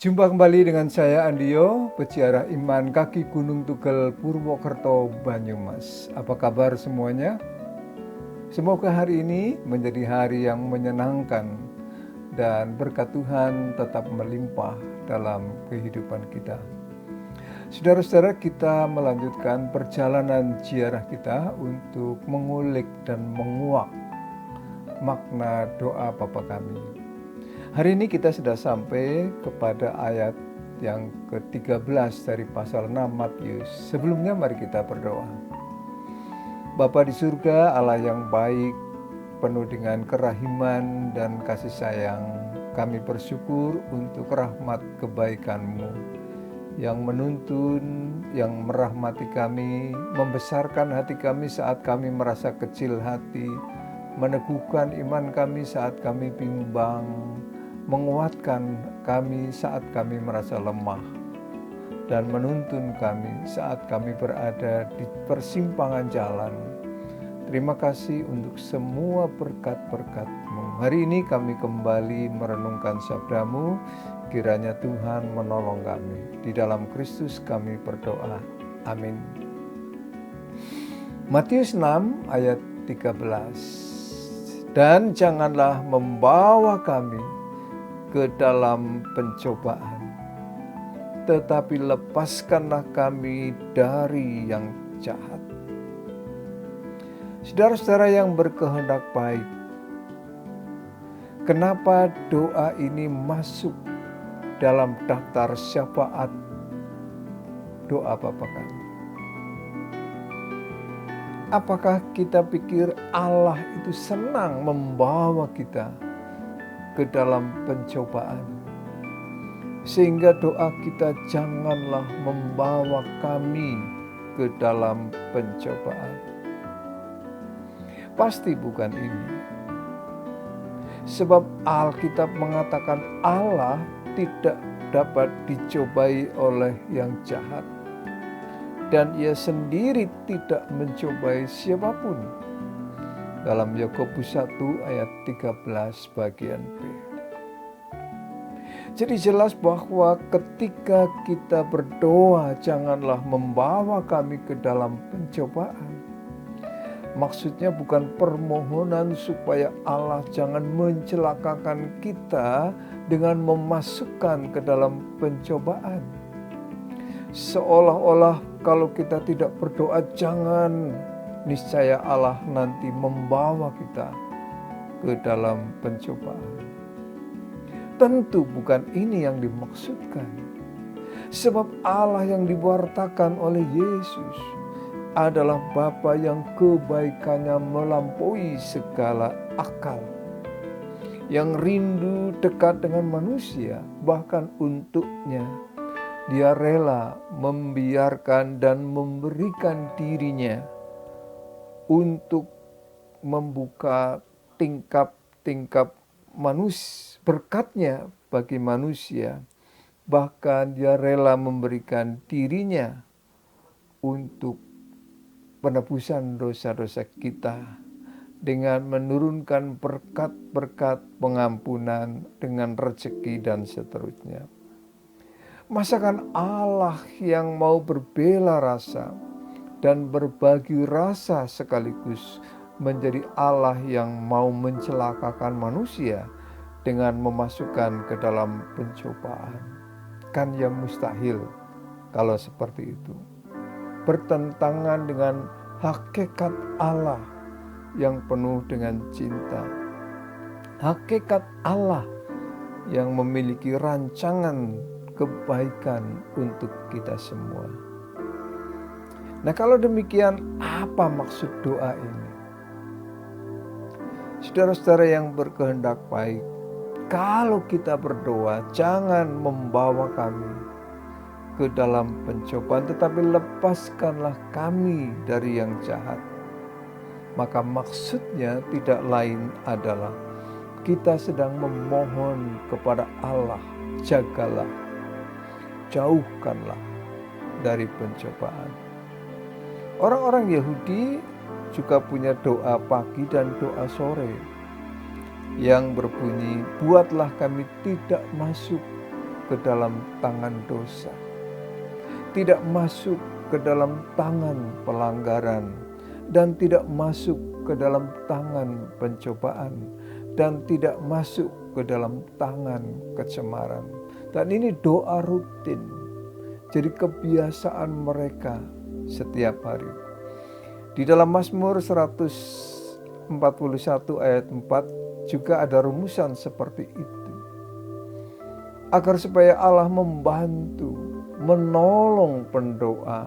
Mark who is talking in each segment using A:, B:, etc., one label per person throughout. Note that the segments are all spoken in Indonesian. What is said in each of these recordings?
A: Jumpa kembali dengan saya Andio, peziarah iman kaki Gunung Tugel Purwokerto, Banyumas. Apa kabar semuanya? Semoga hari ini menjadi hari yang menyenangkan dan berkat Tuhan tetap melimpah dalam kehidupan kita. Saudara-saudara, kita melanjutkan perjalanan ziarah kita untuk mengulik dan menguak makna doa Bapa Kami. Hari ini kita sudah sampai kepada ayat yang ke-13 dari pasal 6 Matius. Sebelumnya mari kita berdoa. Bapa di surga, Allah yang baik, penuh dengan kerahiman dan kasih sayang, kami bersyukur untuk rahmat kebaikan-Mu yang menuntun, yang merahmati kami, membesarkan hati kami saat kami merasa kecil hati, meneguhkan iman kami saat kami bimbang, menguatkan kami saat kami merasa lemah, dan menuntun kami saat kami berada di persimpangan jalan. Terima kasih untuk semua berkat-berkat-Mu. Hari ini kami kembali merenungkan sabda-Mu, kiranya Tuhan menolong kami. Di dalam Kristus kami berdoa. Amin. Matius 6 ayat 13. Dan janganlah membawa kami ke dalam pencobaan, tetapi lepaskanlah kami dari yang jahat. Saudara-saudara yang berkehendak baik, kenapa doa ini masuk dalam daftar syafaat doa Bapa Kami? Apakah kita pikir Allah itu senang membawa kita ke dalam pencobaan, sehingga doa kita janganlah membawa kami ke dalam pencobaan? Pasti bukan ini. Sebab Alkitab mengatakan Allah tidak dapat dicobai oleh yang jahat, dan Ia sendiri tidak mencobai siapapun. Dalam Yakobus 1 ayat 13 bagian B. Jadi jelas bahwa ketika kita berdoa janganlah membawa kami ke dalam pencobaan, maksudnya bukan permohonan supaya Allah jangan mencelakakan kita dengan memasukkan ke dalam pencobaan. Seolah-olah kalau kita tidak berdoa jangan, niscaya Allah nanti membawa kita ke dalam pencobaan. Tentu bukan ini yang dimaksudkan. Sebab Allah yang diwartakan oleh Yesus adalah Bapa yang kebaikannya melampaui segala akal, yang rindu dekat dengan manusia, bahkan untuknya Dia rela membiarkan dan memberikan dirinya untuk membuka tingkap-tingkap berkatnya bagi manusia. Bahkan Dia rela memberikan dirinya untuk penebusan dosa-dosa kita dengan menurunkan berkat-berkat pengampunan dengan rezeki dan seterusnya. Masakan Allah yang mau berbela rasa dan berbagi rasa sekaligus menjadi Allah yang mau mencelakakan manusia dengan memasukkan ke dalam pencobaan? Kan yang mustahil kalau seperti itu. Bertentangan dengan hakikat Allah yang penuh dengan cinta. Hakikat Allah yang memiliki rancangan kebaikan untuk kita semua. Nah, kalau demikian, apa maksud doa ini? Saudara-saudara yang berkehendak baik, kalau kita berdoa, jangan membawa kami ke dalam pencobaan, tetapi lepaskanlah kami dari yang jahat. Maka maksudnya tidak lain adalah kita sedang memohon kepada Allah, jagalah, jauhkanlah dari pencobaan. Orang-orang Yahudi juga punya doa pagi dan doa sore yang berbunyi, buatlah kami tidak masuk ke dalam tangan dosa, tidak masuk ke dalam tangan pelanggaran, dan tidak masuk ke dalam tangan pencobaan, dan tidak masuk ke dalam tangan kecemaran. Dan ini doa rutin, jadi kebiasaan mereka setiap hari. Di dalam Mazmur 141 ayat 4 juga ada rumusan seperti itu. Agar supaya Allah membantu, menolong pendoa,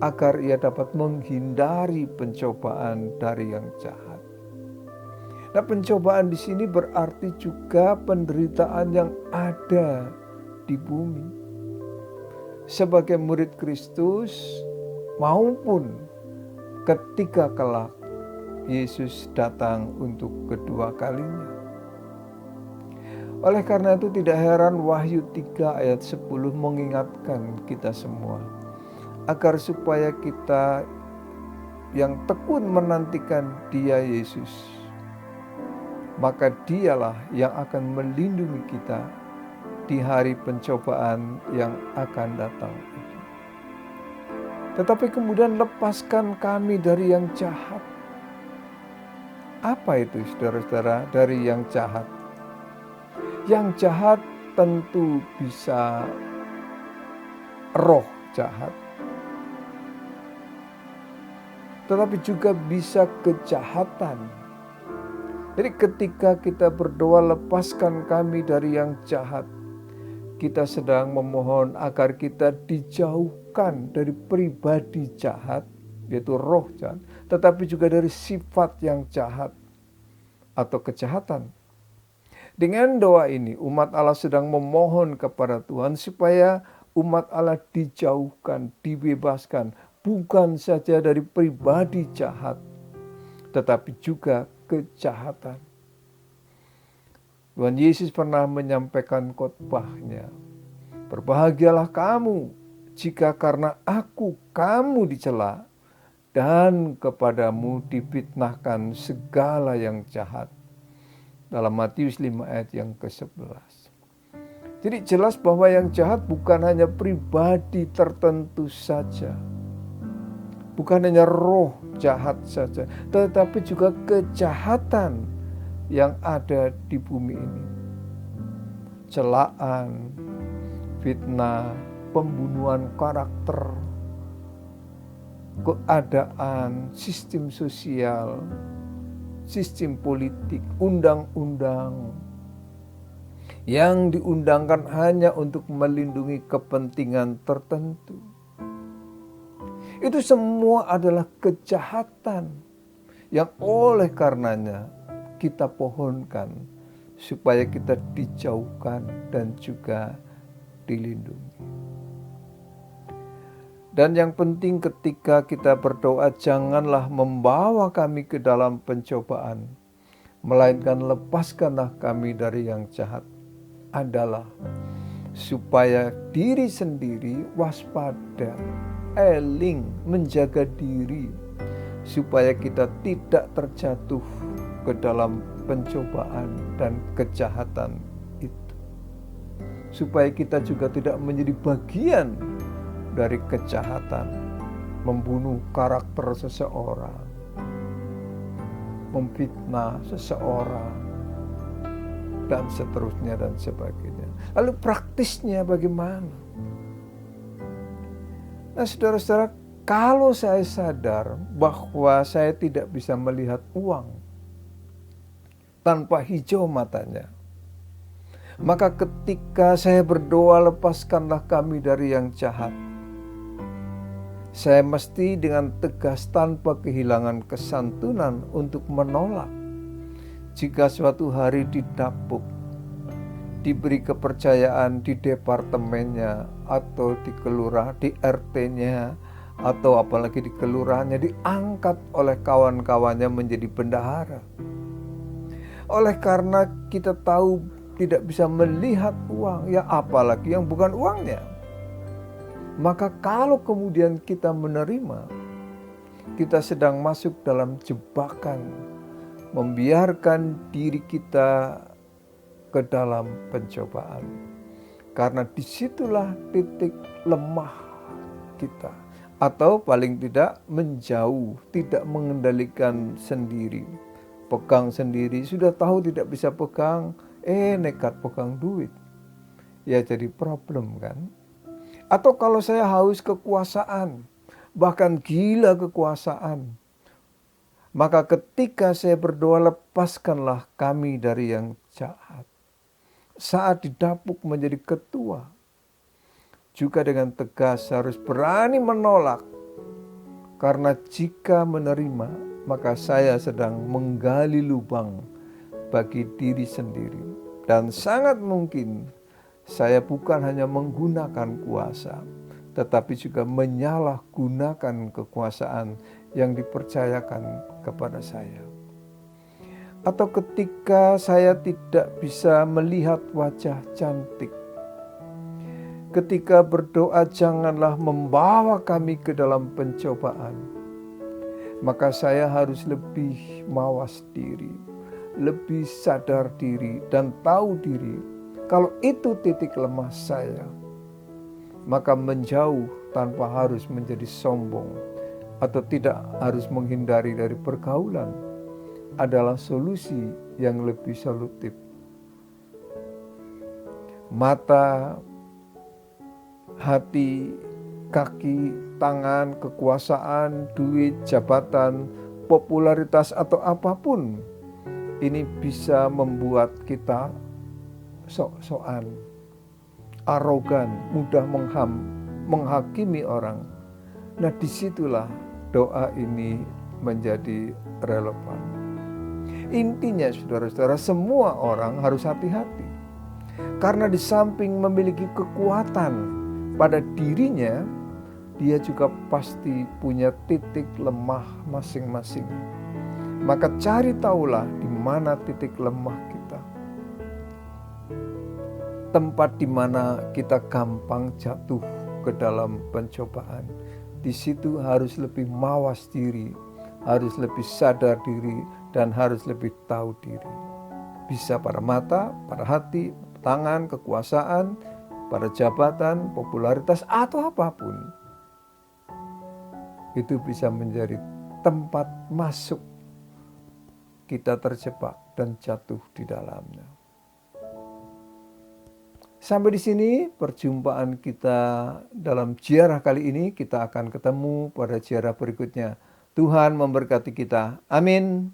A: agar ia dapat menghindari pencobaan dari yang jahat. Nah, pencobaan di sini berarti juga penderitaan yang ada di bumi. Sebagai murid Kristus maupun ketika kelak Yesus datang untuk kedua kalinya. Oleh karena itu tidak heran Wahyu 3 ayat 10 mengingatkan kita semua agar supaya kita yang tekun menantikan Dia Yesus, maka Dialah yang akan melindungi kita di hari pencobaan yang akan datang itu. Tetapi kemudian lepaskan kami dari yang jahat. Apa itu saudara-saudara dari yang jahat? Yang jahat tentu bisa roh jahat, tetapi juga bisa kejahatan. Jadi ketika kita berdoa lepaskan kami dari yang jahat, kita sedang memohon agar kita dijauhkan dari pribadi jahat, yaitu roh jahat, tetapi juga dari sifat yang jahat atau kejahatan. Dengan doa ini umat Allah sedang memohon kepada Tuhan supaya umat Allah dijauhkan, dibebaskan, bukan saja dari pribadi jahat, tetapi juga kejahatan. Tuhan Yesus pernah menyampaikan khotbahnya, "Berbahagialah kamu jika karena aku kamu dicela dan kepadamu difitnahkan segala yang jahat." Dalam Matius 5 ayat yang ke-11. Jadi jelas bahwa yang jahat bukan hanya pribadi tertentu saja. Bukan hanya roh jahat saja, tetapi juga kejahatan yang ada di bumi ini. Celaan, fitnah, pembunuhan karakter, keadaan, sistem sosial, sistem politik, undang-undang yang diundangkan hanya untuk melindungi kepentingan tertentu. Itu semua adalah kejahatan yang oleh karenanya kita pohonkan supaya kita dijauhkan dan juga dilindungi. Dan yang penting ketika kita berdoa, janganlah membawa kami ke dalam pencobaan, melainkan lepaskanlah kami dari yang jahat. Adalah supaya diri sendiri waspada, eling, menjaga diri, supaya kita tidak terjatuh ke dalam pencobaan dan kejahatan itu. Supaya kita juga tidak menjadi bagian dari kejahatan, membunuh karakter seseorang, memfitnah seseorang, dan seterusnya dan sebagainya. Lalu praktisnya bagaimana? Nah, saudara-saudara, kalau saya sadar bahwa saya tidak bisa melihat uang tanpa hijau matanya, maka ketika saya berdoa lepaskanlah kami dari yang jahat, saya mesti dengan tegas tanpa kehilangan kesantunan untuk menolak. Jika suatu hari didapuk, diberi kepercayaan di departemennya atau di di RT-nya atau apalagi di kelurahannya, diangkat oleh kawan-kawannya menjadi bendahara. Oleh karena kita tahu tidak bisa melihat uang, ya apalagi yang bukan uangnya. Maka kalau kemudian kita menerima, kita sedang masuk dalam jebakan, membiarkan diri kita ke dalam pencobaan. Karena disitulah titik lemah kita. Atau paling tidak menjauh, tidak mengendalikan sendiri. Pegang sendiri, sudah tahu tidak bisa pegang, nekat pegang duit. Ya jadi problem kan. Atau kalau saya haus kekuasaan, bahkan gila kekuasaan, maka ketika saya berdoa, lepaskanlah kami dari yang jahat. Saat didapuk menjadi ketua, juga dengan tegas harus berani menolak. Karena jika menerima, maka saya sedang menggali lubang bagi diri sendiri. Dan sangat mungkin saya bukan hanya menggunakan kuasa, tetapi juga menyalahgunakan kekuasaan yang dipercayakan kepada saya. Atau ketika saya tidak bisa melihat wajah cantik, ketika berdoa janganlah membawa kami ke dalam pencobaan, maka saya harus lebih mawas diri, lebih sadar diri dan tahu diri. Kalau itu titik lemah saya, maka menjauh tanpa harus menjadi sombong atau tidak harus menghindari dari pergaulan adalah solusi yang lebih solutif. Mata, hati, kaki, tangan, kekuasaan, duit, jabatan, popularitas atau apapun, ini bisa membuat kita sok-sokan, arogan, mudah menghakimi orang. Nah, disitulah doa ini menjadi relevan. Intinya saudara-saudara, semua orang harus hati-hati. Karena di samping memiliki kekuatan pada dirinya, dia juga pasti punya titik lemah masing-masing. Maka cari tahulah di mana titik lemah kita. Tempat di mana kita gampang jatuh ke dalam pencobaan. Di situ harus lebih mawas diri, harus lebih sadar diri, dan harus lebih tahu diri. Bisa pada mata, pada hati, tangan, kekuasaan, pada jabatan, popularitas, atau apapun. Itu bisa menjadi tempat masuk kita terjebak dan jatuh di dalamnya. Sampai di sini perjumpaan kita dalam ziarah kali ini. Kita akan ketemu pada ziarah berikutnya. Tuhan memberkati kita. Amin.